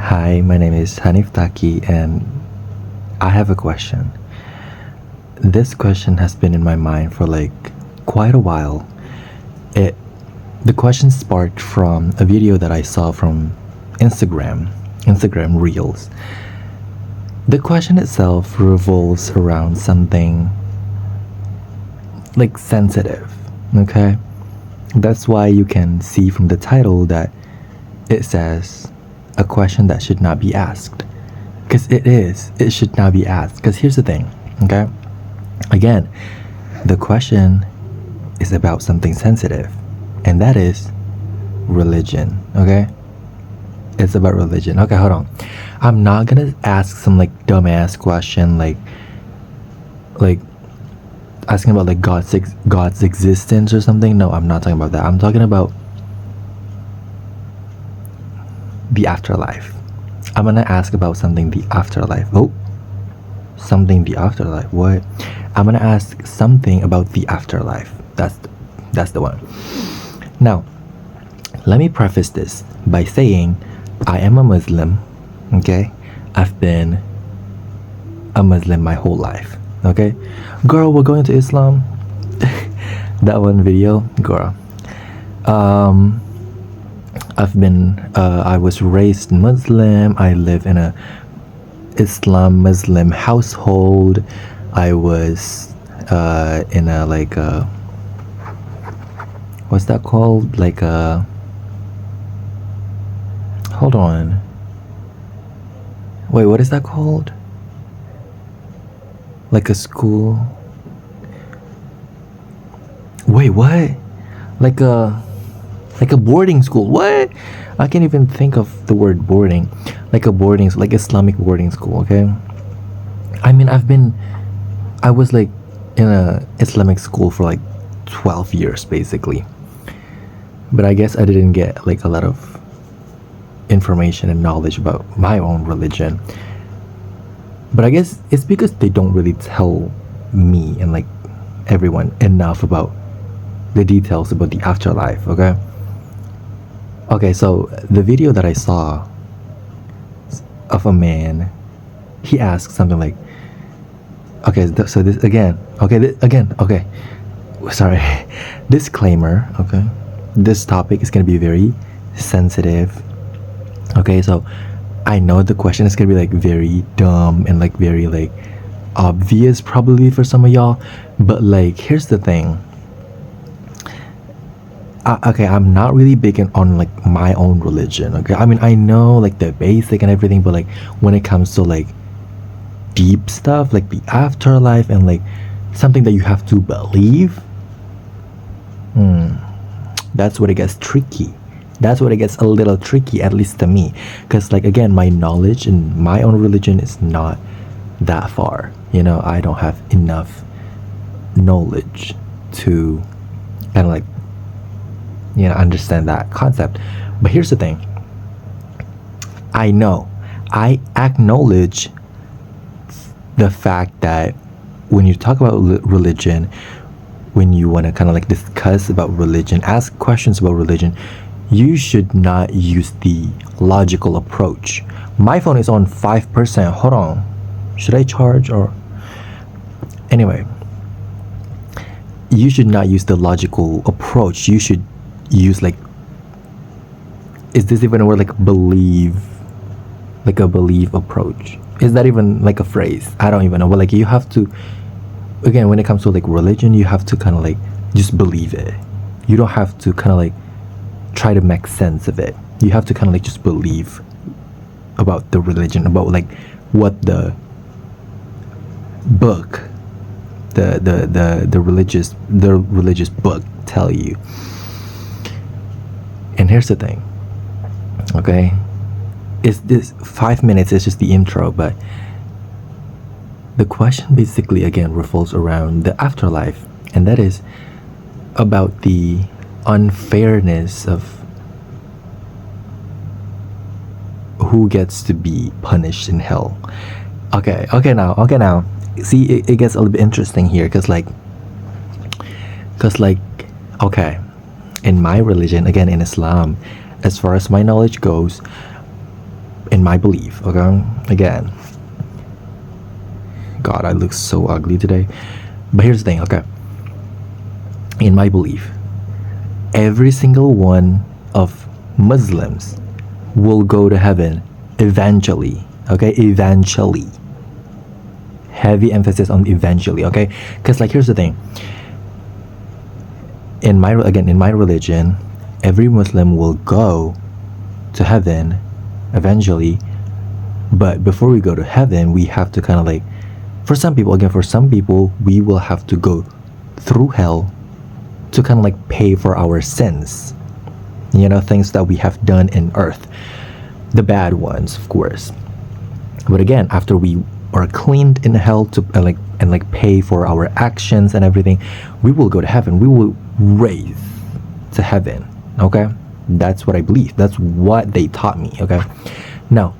Hi, my name is Hanif Taki, and I have a question. This question has been in my mind for like quite a while. It the question sparked from a video that I saw from Instagram Reels. The question itself revolves around something like sensitive, okay? That's why you can see from the title that it says a question that should not be asked. Because it should not be asked. Because here's the thing, okay? Again, the question is about something sensitive, and that is religion, okay? It's about religion. Okay, hold on. I'm not gonna ask some like dumbass question like asking about like God's existence or something. No, I'm not talking about that. I'm talking about the afterlife. I'm gonna ask about something the afterlife. Oh, something the afterlife. What? I'm gonna ask something about the afterlife. That's the one. Now, let me preface this by saying I am a Muslim. Okay, I've been a Muslim my whole life. Okay, girl, we're going to Islam. That one video, girl. I was raised Muslim. I live in a Muslim household. I was in a like a, what's that called? Like a, hold on. Wait, what is that called? Like a school. Wait, what? Like a boarding school. What? I can't even think of the word boarding. Like a boarding, like Islamic boarding school. Okay. I mean, I was like in a Islamic school for like 12 years basically. But I guess I didn't get like a lot of information and knowledge about my own religion. But I guess it's because they don't really tell me and like everyone enough about the details about the afterlife, okay? Okay, so the video that I saw of a man, he asked something like, okay, so this again, okay, sorry, disclaimer, okay? This topic is gonna be very sensitive, okay? So I know the question is gonna be like very dumb and like very like obvious probably for some of y'all, but like here's the thing. Okay, I'm not really big on like my own religion. Okay, I mean I know like the basic and everything, but like when it comes to like deep stuff like the afterlife and like something that you have to believe, that's what it gets tricky. That's what it gets a little tricky, at least to me, because like again, my knowledge in my own religion is not that far. You know, I don't have enough knowledge to kind of like understand that concept. But here's the thing, I acknowledge the fact that when you talk about religion, when you want to kind of like discuss about religion, ask questions about religion, you should not use the logical approach. My phone is on 5%. Hold on, should I charge or anyway? You should not use the logical approach. You should use like, is this even a word, like believe, like a belief approach? Is that even like a phrase? I don't even know. But like you have to, again, when it comes to like religion, you have to kind of like just believe it. You don't have to kind of like try to make sense of it. You have to kind of like just believe about the religion, about like what the book, the religious book tell you. And here's the thing, okay? Is this 5 minutes is just the intro, but the question basically again revolves around the afterlife, and that is about the unfairness of who gets to be punished in hell. Okay now. See, it gets a little bit interesting here, because like, okay, in my religion, again in Islam, as far as my knowledge goes, in my belief, okay? Again, God, I look so ugly today. But here's the thing, okay? In my belief, every single one of Muslims will go to heaven eventually, okay? Eventually. Heavy emphasis on eventually, okay? Because, like, here's the thing. In my religion, every Muslim will go to heaven eventually, but before we go to heaven, we have to kind of like, for some people, we will have to go through hell to kind of like pay for our sins, you know, things that we have done in earth, the bad ones, of course. But again, after we are cleaned in hell to like pay for our actions and everything, we will go to heaven. We will raise to heaven, okay? That's what I believe. That's what they taught me, okay? Now,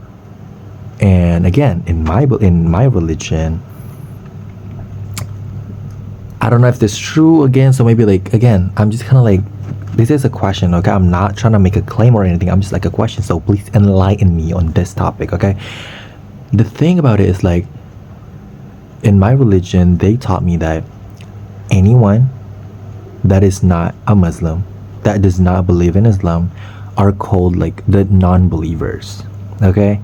and again, in my religion, I don't know if this is true again, so maybe like, again, I'm just kind of like, this is a question, okay? I'm not trying to make a claim or anything. I'm just like a question, so please enlighten me on this topic, okay? The thing about it is, like, in my religion, they taught me that anyone that is not a Muslim, that does not believe in Islam, are called like the non-believers, okay?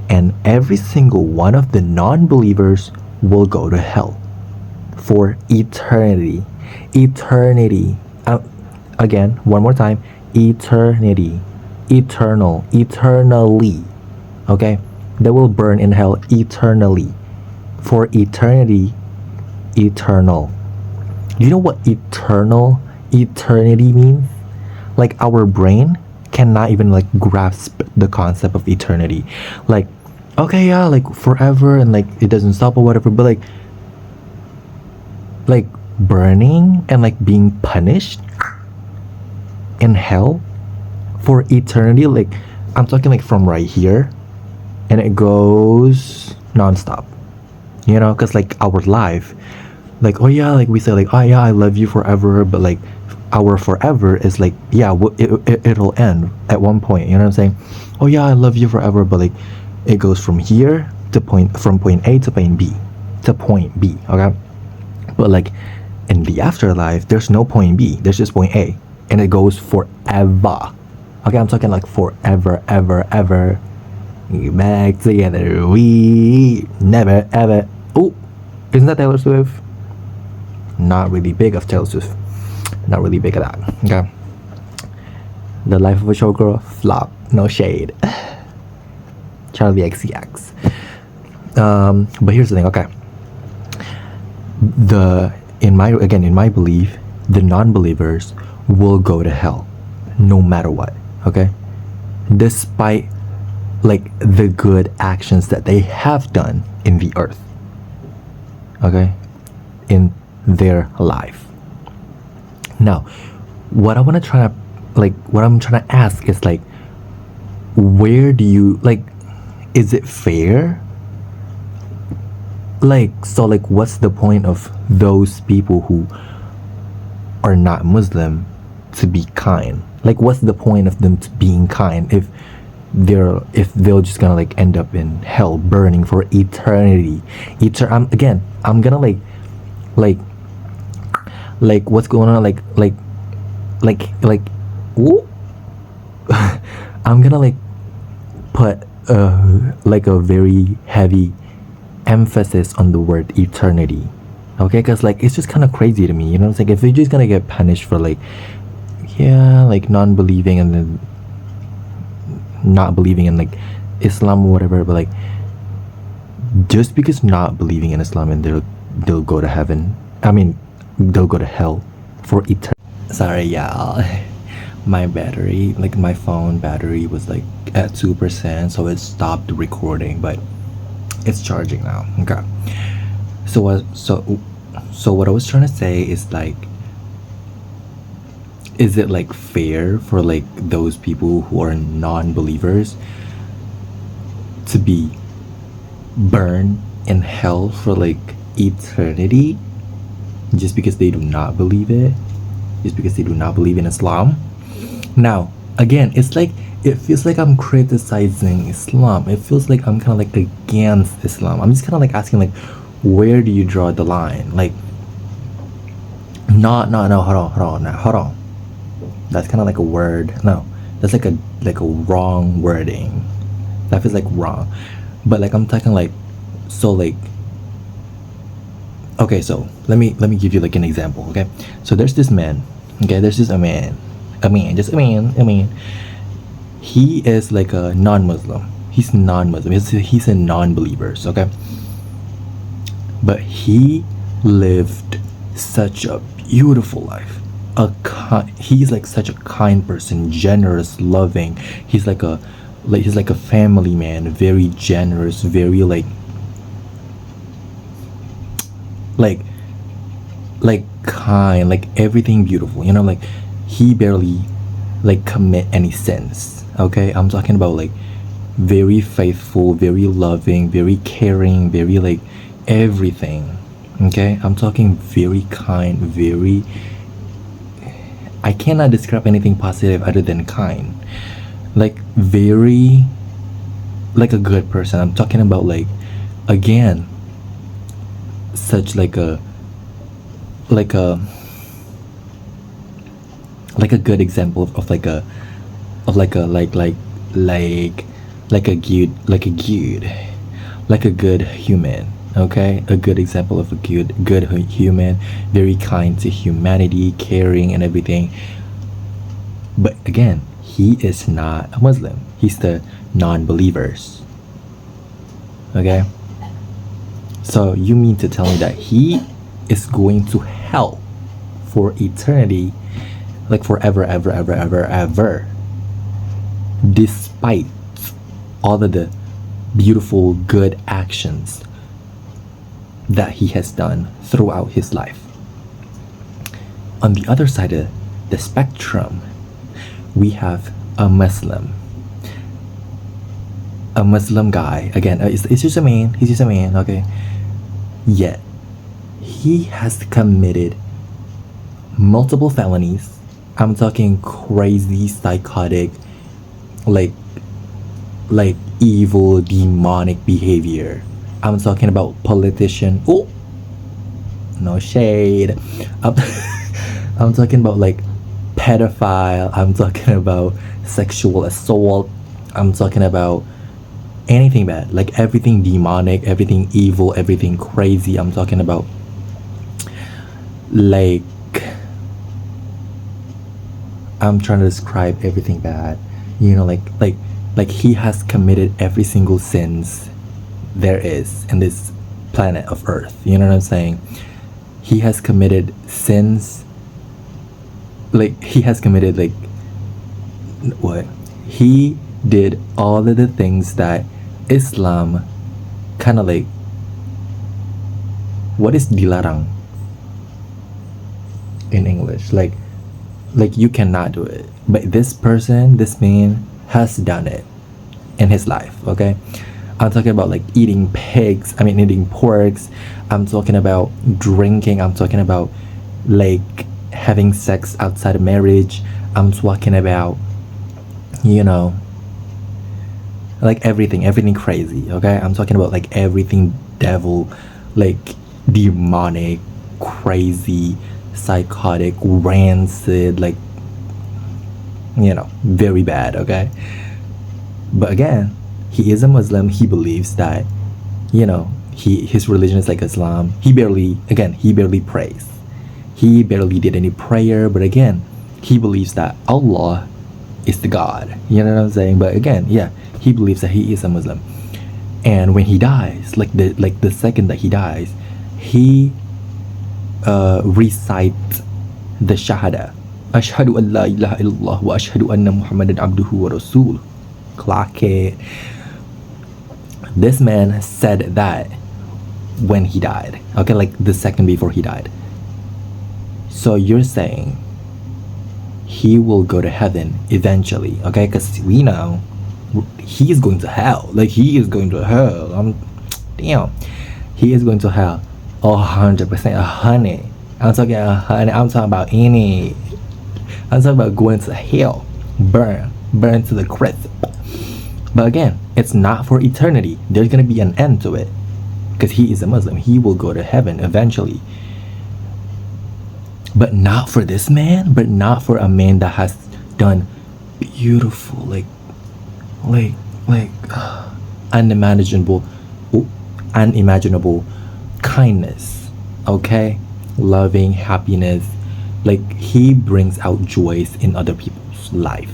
And every single one of the non-believers will go to hell for eternity. Eternity. Again, one more time. Eternity. Eternal. Eternally. Okay? They will burn in hell eternally. For eternity. Eternal. Do you know what eternity means? Like, our brain cannot even like grasp the concept of eternity. Like, okay, yeah, like forever and like it doesn't stop or whatever, but like burning and like being punished in hell for eternity. Like, I'm talking like from right here and it goes non-stop, you know, because like our life, like, oh yeah, like we say like, oh yeah, I love you forever, but like our forever is like, yeah, it'll end at one point, you know what I'm saying? Oh yeah, I love you forever, but like it goes from here to from point A to point B, okay? But like in the afterlife, there's no point B, there's just point A, and it goes forever. Okay, I'm talking like forever, ever. Back together, we never ever. Oh, isn't that Taylor Swift? Not really big of Taylor Swift. Not really big of that. Okay. The Life of a Showgirl, flop, no shade. Charlie XCX. But here's the thing, okay. In my belief, the non-believers will go to hell no matter what, okay? Despite like the good actions that they have done in the earth, okay, in their life. Now, what I'm trying to ask is like, where do you like, is it fair? Like, so like, what's the point of those people who are not Muslim to be kind? Like, what's the point of them to being kind if they're just gonna like end up in hell burning for eternity? I'm gonna like what's going on, like ooh. I'm gonna like put like a very heavy emphasis on the word eternity, okay? Because like it's just kind of crazy to me, you know what I'm saying? If you're just gonna get punished for like, yeah, like non-believing and then not believing in like Islam or whatever, but like just because not believing in Islam and they'll go to heaven, I mean they'll go to hell for eternity. Sorry y'all, my battery, like my phone battery was like at 2%, so it stopped recording, but it's charging now. Okay, so what I was trying to say is like, is it like fair for like those people who are non-believers to be burned in hell for like eternity just because they do not believe it, just because they do not believe in Islam? Now again, it's like it feels like I'm criticizing Islam. It feels like I'm kind of like against Islam. I'm just kind of like asking like, where do you draw the line? Like, no, hold on. That's kind of like a word. No, that's like a wrong wording. That feels like wrong. But like I'm talking like, so like, okay, so let me give you like an example. Okay, so there's this man. Okay, there's just a man, just a man. He is like a non-Muslim. He's non-Muslim. He's a non-believers. Okay, but he lived such a beautiful life. He's like such a kind person, generous, loving. He's like a family man, very generous, very like like kind, like everything beautiful. You know, like he barely like commit any sins. Okay, I'm talking about like very faithful, very loving, very caring, very like everything. Okay, I'm talking very kind, very, I cannot describe anything positive other than kind. Like very like a good person. I'm talking about like, again, such like like a like a good example of like a of like a like a good like a good human. Okay, a good example of a good human, very kind to humanity, caring and everything. But again, he is not a Muslim. He's the non-believers. Okay, so you mean to tell me that he is going to hell for eternity, like forever, ever, despite all of the beautiful good actions that he has done throughout his life? On the other side of the spectrum, we have a Muslim guy. Again, it's just a man. He's just a man. Okay, yet he has committed multiple felonies. I'm talking crazy, psychotic, like evil, demonic behavior. I'm talking about politician. Oh, no shade. I'm talking about like pedophile. I'm talking about sexual assault. I'm talking about anything bad, like everything demonic, everything evil, everything crazy. I'm talking about like, I'm trying to describe everything bad. You know, like he has committed every single sins there is in this planet of Earth. You know what I'm saying? He has committed sins. Like he has committed like what? He did all of the things that Islam kind of like, what is dilarang in English? Like you cannot do it. But this person, this man has done it in his life. Okay, I'm talking about like eating porks. I'm talking about drinking. I'm talking about like having sex outside of marriage. I'm talking about, you know, like everything crazy. Okay, I'm talking about like everything devil, like demonic, crazy, psychotic, rancid, like, you know, very bad. Okay, but again, he is a Muslim. He believes that, you know, his religion is like Islam. He barely prays. He barely did any prayer. But again, he believes that Allah is the God. You know what I'm saying? But again, yeah, he believes that he is a Muslim. And when he dies, like the second that he dies, he recites the Shahada. Ashhadu an la ilaha illallah wa ashhadu anna Muhammadan abduhu wa rasul. Clock it. This man said that when he died. Okay, like the second before he died. So you're saying he will go to heaven eventually, okay? Because we know he is going to hell. Like he is going to hell. Damn. He is going to hell 100%, 100. I'm talking 100. I'm talking about any. I'm talking about going to hell, burn, burned to the crisp. But again, it's not for eternity. There's gonna be an end to it, because he is a Muslim. He will go to heaven eventually. But not for this man. But not for a man that has done beautiful, like, unimaginable, unimaginable kindness. Okay, loving, happiness. Like, he brings out joys in other people's life.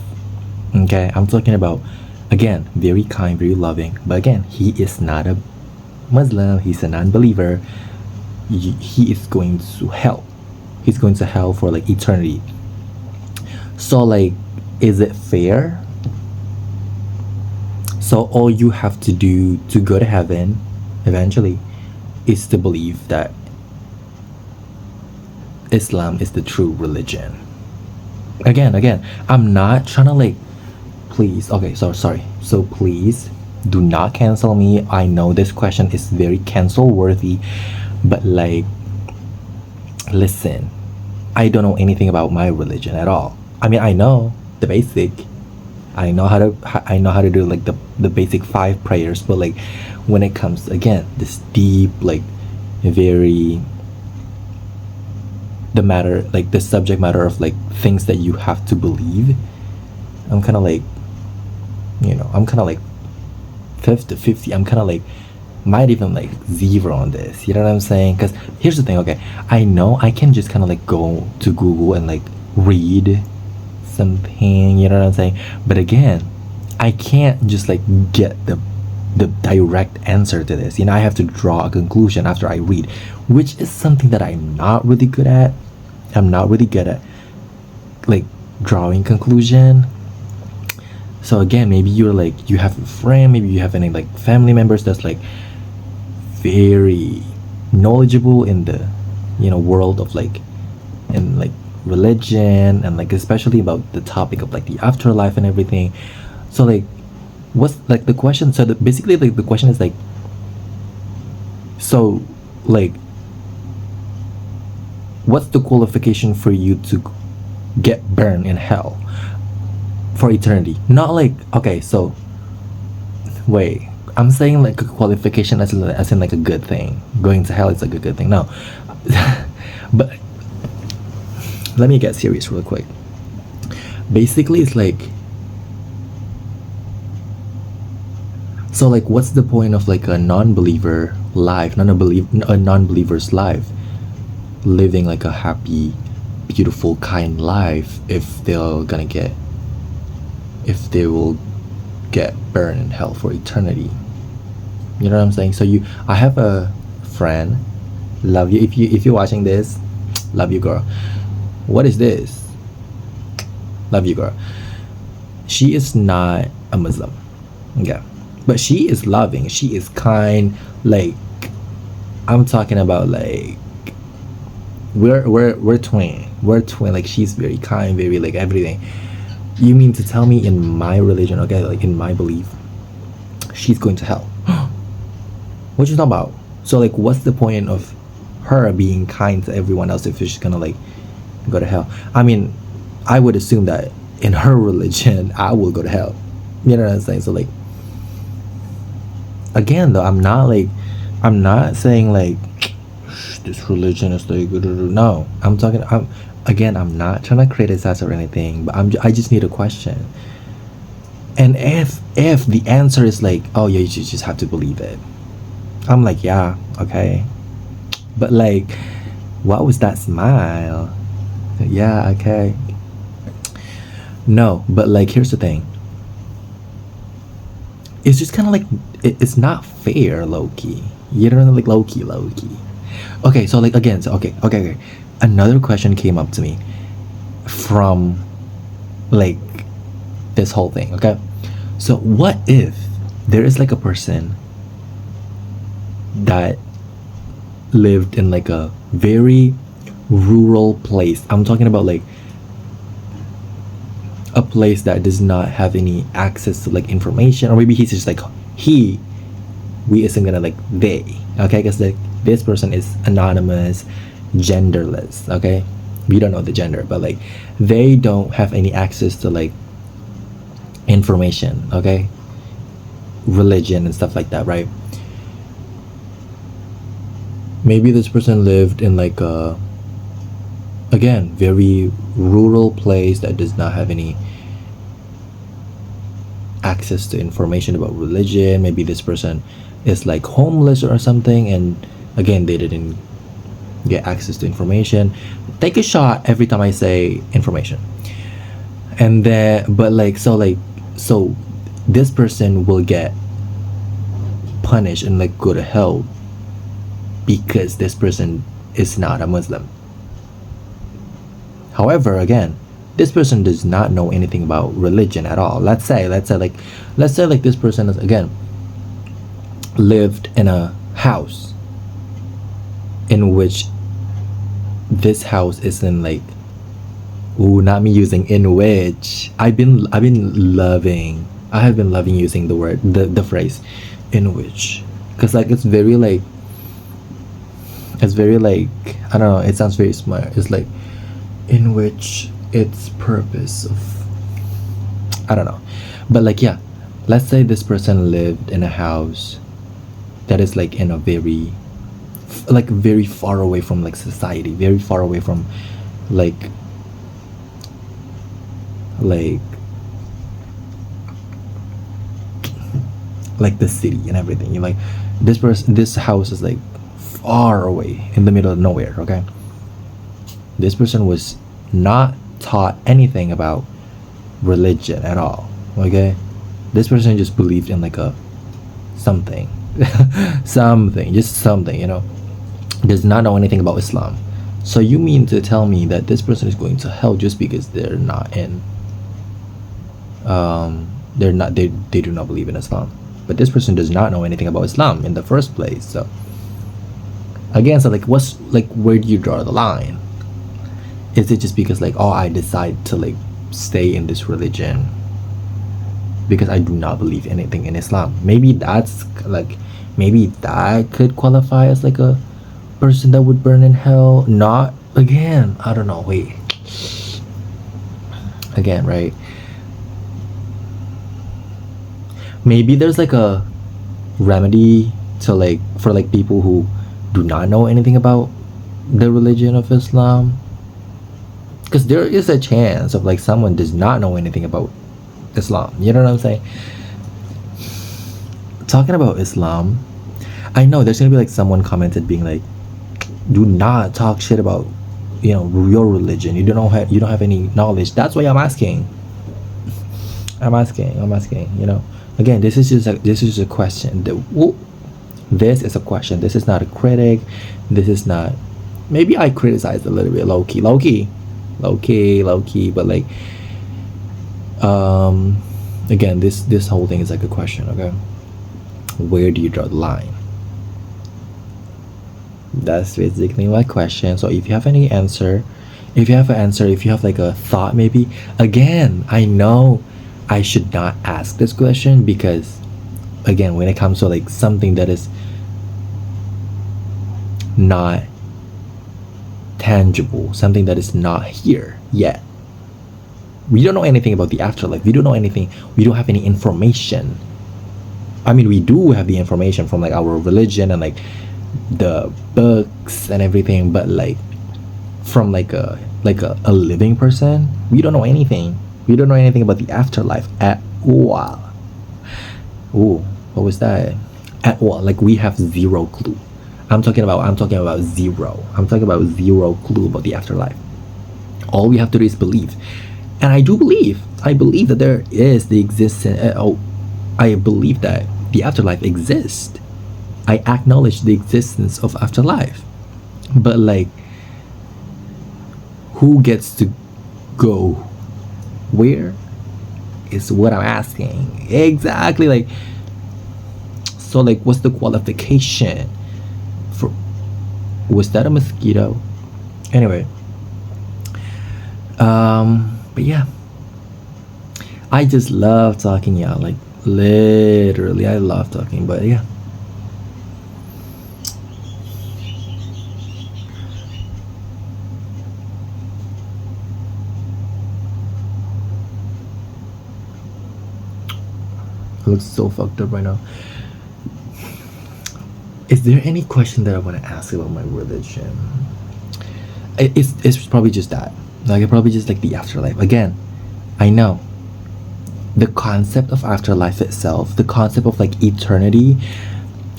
Okay, I'm talking about, again, very kind, very loving. But again, he is not a Muslim. He's a non-believer. He is going to hell. He's going to hell for like eternity. So like, is it fair? So all you have to do to go to heaven eventually is to believe that Islam is the true religion. Again, I'm not trying to like, please, okay, so sorry. So please do not cancel me. I know this question is very cancel worthy, but like, listen, I don't know anything about my religion at all. I mean, I know the basic. I know how to do like the basic 5 prayers, but like when it comes again this deep, like very the subject matter of like things that you have to believe, I'm kind of like, I'm kind of like 50-50. I'm kind of like, might even like 0 on this, you know what I'm saying? Because here's the thing, okay, I know I can just kind of like go to Google and like read something, you know what I'm saying? But again, I can't just like get the direct answer to this. I have to draw a conclusion after I read, which is something that I'm not really good at. I'm not really good at like drawing conclusion. So again, maybe you're like, you have a friend, maybe you have any like family members that's like very knowledgeable in the world of like, in like religion, and like especially about the topic of like the afterlife and everything. So like, what's like the question? So basically like the question is like, so like, what's the qualification for you to get burned in hell for eternity? Not like, okay, so wait, I'm saying like a qualification as in like a good thing. Going to hell is like a good thing. No. But let me get serious real quick. Basically, it's like, so like, what's the point of like a non-believer life, a non-believer's life, living like a happy, beautiful, kind life if they will get burned in hell for eternity? You know what I'm saying? So I have a friend, love you, if you're watching this, love you, girl. What is this? Love you, girl. She is not a Muslim, yeah, but she is loving, she is kind. Like, I'm talking about like, we're twin. Like, she's very kind, very like everything. You mean to tell me in my religion, okay, like in my belief, she's going to hell? What you talking about? So like, what's the point of her being kind to everyone else if she's gonna like go to hell? I mean, I would assume that in her religion I will go to hell. You know what I'm saying? So like, again though, I'm not saying like this religion is like, no, I'm not trying to criticize or anything, but I just need a question. And if the answer is like, oh yeah, you just have to believe it, I'm like, yeah, okay. But like, what was that smile? Yeah, okay. No, but like, here's the thing. It's just kind of like, it's not fair, low-key. You know, like low-key. Okay, so like, again, so okay. Another question came up to me from like this whole thing, okay? So what if there is like a person that lived in like a very rural place? I'm talking about like a place that does not have any access to like information, or maybe he's just like we isn't gonna like they, okay, because like this person is anonymous, genderless, okay, we don't know the gender, but like they don't have any access to like information, okay? Religion and stuff like that, right? Maybe this person lived in like a, again, very rural place that does not have any access to information about religion. Maybe this person is like homeless or something, and again, they didn't get access to information. Take a shot every time I say information. And then, but so this person will get punished and like go to hell because this person is not a Muslim. However, again, this person does not know anything about religion at all. Let's say like this person is, again, lived in a house in which this house is in like, ooh, not me using in which. I have been loving using the phrase in which, because like it's very like, I don't know, it sounds very smart. It's like in which its purpose of, I don't know, but like, yeah, let's say this person lived in a house that is like in a very, like very far away from like society, very far away from like like like the city and everything. You like, this house is like far away in the middle of nowhere, okay? This person was not taught anything about religion at all, okay? This person just believed in like a something something, just something, does not know anything about Islam. So you mean to tell me that this person is going to hell just because they do not believe in Islam? But this person does not know anything about Islam in the first place. So again, so like, what's like, where do you draw the line? Is it just because like, oh, I decide to like stay in this religion because I do not believe anything in Islam? Maybe that could qualify as like a person that would burn in hell. Not, again, I don't know, wait, again, right? Maybe there's like a remedy to like, for like people who do not know anything about the religion of Islam, because there is a chance of like someone does not know anything about Islam, you know what I'm saying? Talking about Islam, I know there's gonna be like someone commented being like, do not talk shit about your religion, you don't have any knowledge. That's why I'm asking. Again, this is just a question. This is a question. This is not a critic. This is not, maybe I criticized a little bit low key, but like, again, this whole thing is like a question, okay? Where do you draw the line? That's basically my question. So if you have any answer, if you have like a thought, maybe, again, I know I should not ask this question because, again, when it comes to like something that is not tangible, something that is not here yet, we don't know anything about the afterlife. We don't know anything. We don't have any information. I mean, we do have the information from like our religion and like the books and everything, but like from like a living person, we don't know anything. We don't know anything about the afterlife at all. Ooh, what was that? At all. Like, we have zero clue. I'm talking about zero. I'm talking about zero clue about the afterlife. All we have to do is believe. And I do believe. I believe that there is the existence. I believe that the afterlife exists. I acknowledge the existence of afterlife. But like, who gets to go where is what I'm asking. Exactly. Like, so like, what's the qualification for, was that a mosquito? Anyway, but yeah, I just love talking, y'all. Like, literally, I love talking. But yeah, I look so fucked up right now. Is there any question that I want to ask about my religion? It's probably just that. Like, it probably just like the afterlife. Again, I know the concept of afterlife itself, the concept of like eternity,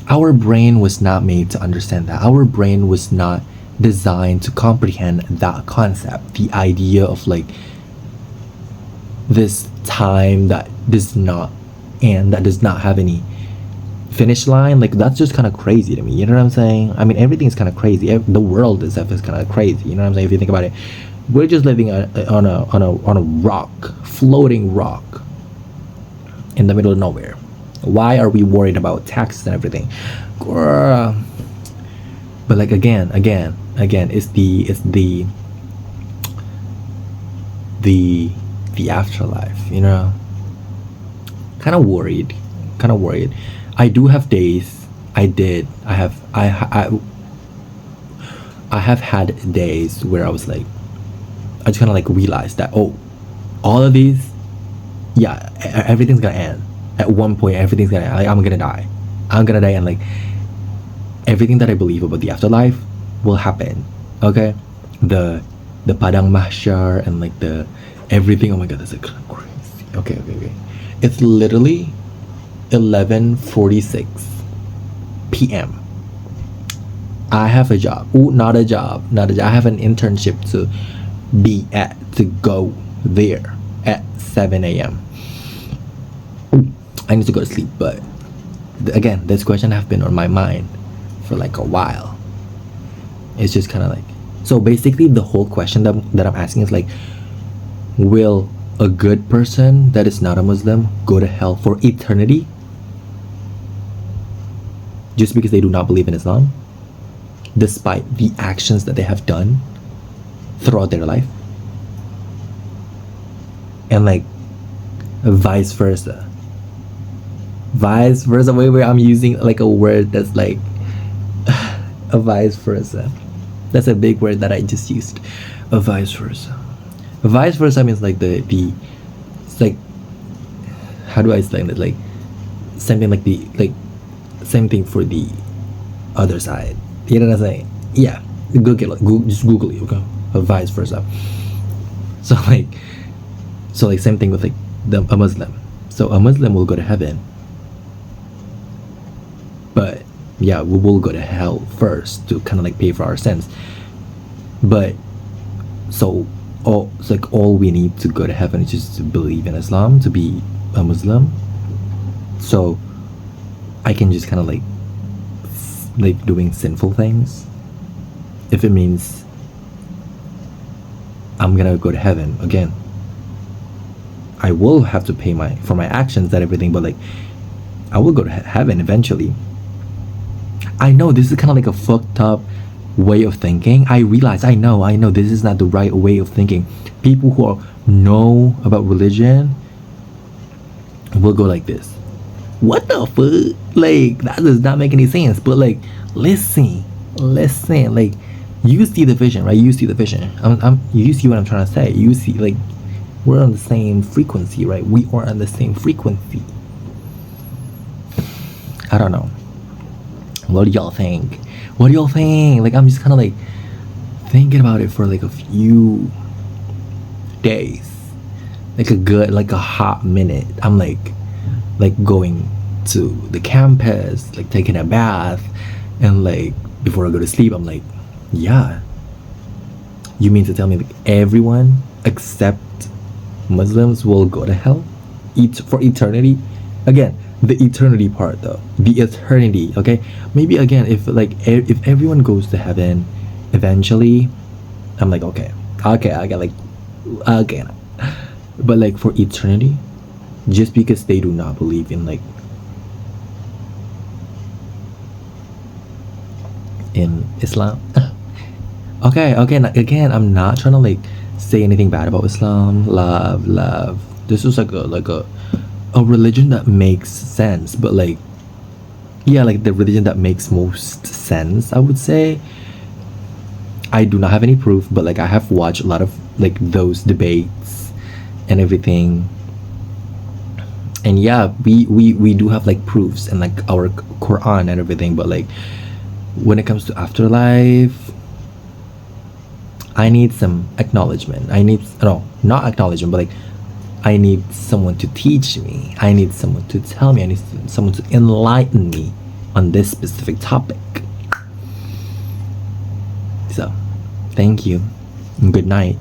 our brain was not made to understand that. Our brain was not designed to comprehend that concept. The idea of like this time that does not end, that does not have any finish line, like that's just kind of crazy to me. You know what I'm saying? I mean, everything is kind of crazy. The world itself is kind of crazy. You know what I'm saying? If you think about it, we're just living on a rock, floating rock, in the middle of nowhere. Why are we worried about taxes and everything? But like again, it's the afterlife. You know, kind of worried. I do have days. I have had days where I was like, I just kind of like realized that, oh, all of these, yeah, everything's gonna end at one point. Everything's gonna, like, I'm gonna die, and like everything that I believe about the afterlife will happen. Okay, the padang mahsyar and like the everything. Oh my god, that's like crazy. Okay. It's literally 11:46 p.m. I have a job. Ooh, not a job. I have an internship to go there at 7 a.m. I need to go to sleep, but again, this question have been on my mind for like a while. It's just kind of like, so basically the whole question that I'm asking is like, will a good person that is not a Muslim go to hell for eternity just because they do not believe in Islam, despite the actions that they have done throughout their life? And like vice versa. Wait, I'm using like a word that's like a vice versa. That's a big word that I just used. A vice versa. Vice versa means like it's like, how do I explain it? Like something like same thing for the other side. You know what I'm saying? Yeah. Just Google it, okay? A vice versa. So like same thing with like a Muslim. So a Muslim will go to heaven, but yeah, we will go to hell first to kind of like pay for our sins. But it's like all we need to go to heaven is just to believe in Islam, to be a Muslim. So I can just kind of like doing sinful things, if it means I'm gonna go to heaven. Again, I will have to pay for my actions and everything, but like I will go to heaven eventually. I know this is kind of like a fucked up way of thinking. I realize, I know this is not the right way of thinking. People who know about religion will go like this. What the fuck? Like, that does not make any sense. But like, listen. Like, you see the vision, right? You see the vision. You see what I'm trying to say. You see, like, we're on the same frequency, right? We are on the same frequency. I don't know. What do y'all think? Like, I'm just kind of like thinking about it for like a few days, like a hot minute. I'm like going to the campus, like taking a bath, and like before I go to sleep, I'm like, yeah, you mean to tell me like everyone except Muslims will go to hell for eternity? Again, the eternity part though, the eternity. Okay, maybe again, if everyone goes to heaven eventually, I'm like, okay, I get like, okay, but like for eternity, just because they do not believe in like in Islam. okay, again, I'm not trying to like say anything bad about Islam. Love. This is like a religion that makes sense, but like, yeah, like the religion that makes most sense, I would say. I do not have any proof, but like I have watched a lot of like those debates and everything, And yeah, we do have like proofs and like our Quran and everything, but like when it comes to afterlife, I need some acknowledgement. I need, no, not acknowledgement, but like I need someone to teach me. I need someone to tell me. I need someone to enlighten me on this specific topic. So, thank you and good night.